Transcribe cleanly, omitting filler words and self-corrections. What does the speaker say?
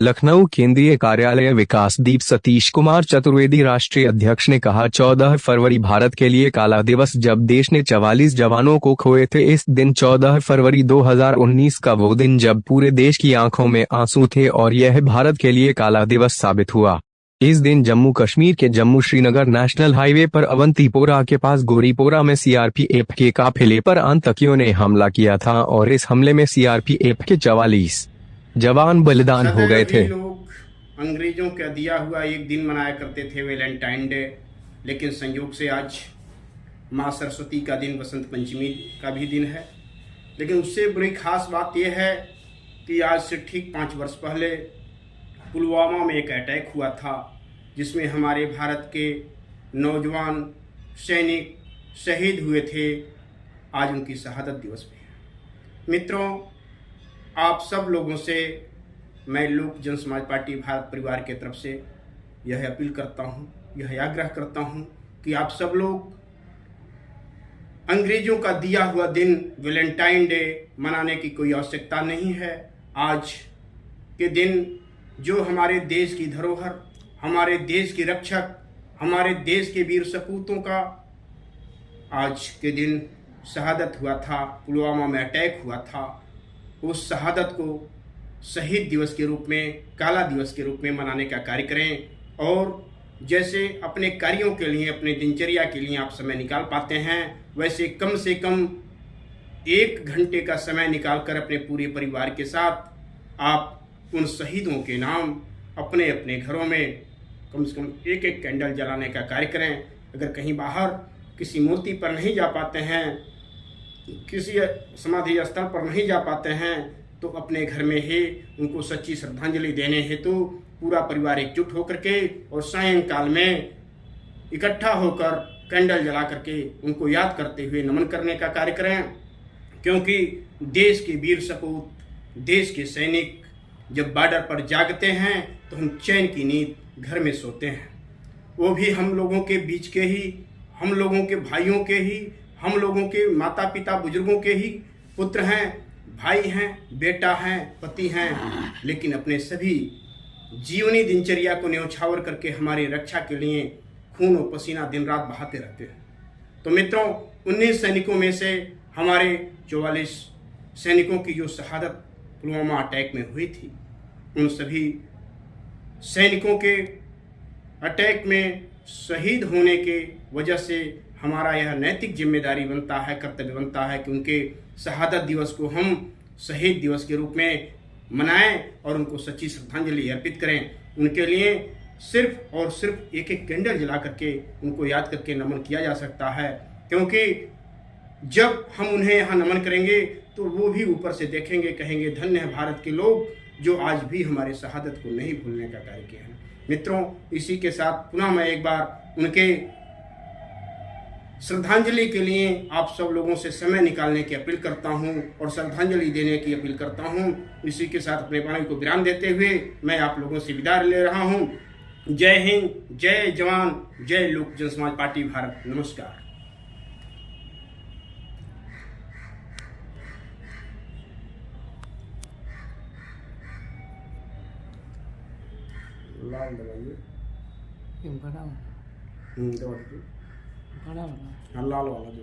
लखनऊ केंद्रीय कार्यालय विकासदीप सतीश कुमार चतुर्वेदी राष्ट्रीय अध्यक्ष ने कहा, 14 फरवरी भारत के लिए काला दिवस जब देश ने 44 जवानों को खोए थे। इस दिन 14 फरवरी 2019 का वो दिन जब पूरे देश की आंखों में आंसू थे और यह भारत के लिए काला दिवस साबित हुआ। इस दिन जम्मू कश्मीर के जम्मू श्रीनगर नेशनल हाईवे पर अवंतीपोरा के पास गोरीपोरा में सीआरपीएफ के काफिले पर आतंकियों ने हमला किया था और इस हमले में सीआरपीएफ के 44 जवान बलिदान हो गए थे। लोग अंग्रेजों का दिया हुआ एक दिन मनाया करते थे, वैलेंटाइन डे, लेकिन संयोग से आज माँ सरस्वती का दिन, बसंत पंचमी का भी दिन है। लेकिन उससे बड़ी खास बात यह है कि आज से ठीक 5 वर्ष पहले पुलवामा में एक अटैक हुआ था, जिसमें हमारे भारत के नौजवान सैनिक शहीद हुए थे। आज उनकी शहादत दिवस भी है। मित्रों, आप सब लोगों से मैं लोक जन समाज पार्टी भारत परिवार के तरफ से यह अपील करता हूँ, यह आग्रह करता हूँ कि आप सब लोग अंग्रेजों का दिया हुआ दिन वैलेंटाइन डे मनाने की कोई आवश्यकता नहीं है। आज के दिन जो हमारे देश की धरोहर, हमारे देश के रक्षक, हमारे देश के वीर सपूतों का आज के दिन शहादत हुआ था, पुलवामा में अटैक हुआ था, उस शहादत को शहीद दिवस के रूप में, काला दिवस के रूप में मनाने का कार्य करें। और जैसे अपने कार्यों के लिए, अपने दिनचर्या के लिए आप समय निकाल पाते हैं, वैसे कम से कम 1 घंटे का समय निकालकर अपने पूरे परिवार के साथ आप उन शहीदों के नाम अपने अपने घरों में कम से कम 1-1 कैंडल जलाने का कार्य करें। अगर कहीं बाहर किसी मूर्ति पर नहीं जा पाते हैं, किसी समाधि स्थल पर नहीं जा पाते हैं, तो अपने घर में ही उनको सच्ची श्रद्धांजलि देने हेतु पूरा परिवार एकजुट होकर के और सायंकाल में इकट्ठा होकर कैंडल जला करके उनको याद करते हुए नमन करने का कार्य करें। क्योंकि देश के वीर सपूत, देश के सैनिक जब बॉर्डर पर जागते हैं तो हम चैन की नींद घर में सोते हैं। वो भी हम लोगों के बीच के ही, हम लोगों के भाइयों के ही, हम लोगों के माता पिता बुजुर्गों के ही पुत्र हैं, भाई हैं, बेटा हैं, पति हैं, लेकिन अपने सभी जीवनी दिनचर्या को न्यौछावर करके हमारी रक्षा के लिए खून और पसीना दिन रात बहाते रहते हैं। तो मित्रों, 19 सैनिकों में से हमारे 44 सैनिकों की जो शहादत पुलवामा अटैक में हुई थी, उन सभी सैनिकों के अटैक में शहीद होने के वजह से हमारा यह नैतिक जिम्मेदारी बनता है, कर्तव्य बनता है कि उनके शहादत दिवस को हम शहीद दिवस के रूप में मनाएं और उनको सच्ची श्रद्धांजलि अर्पित करें। उनके लिए सिर्फ और सिर्फ 1-1 कैंडल जला करके उनको याद करके नमन किया जा सकता है। क्योंकि जब हम उन्हें यहाँ नमन करेंगे तो वो भी ऊपर से देखेंगे, कहेंगे धन्य है भारत के लोग जो आज भी हमारे शहादत को नहीं भूलने का कार्य किया है। मित्रों, इसी के साथ पुनः मैं एक बार उनके श्रद्धांजलि के लिए आप सब लोगों से समय निकालने की अपील करता हूं और श्रद्धांजलि देने की अपील करता हूं। इसी के साथ अपने वाणी को विराम देते हुए मैं आप लोगों से विदा ले रहा हूं। जय हिंद, जय जवान, जय लोक जन समाज पार्टी भारत। नमस्कार। लाल लगाइए, हाँ लाल वाला जो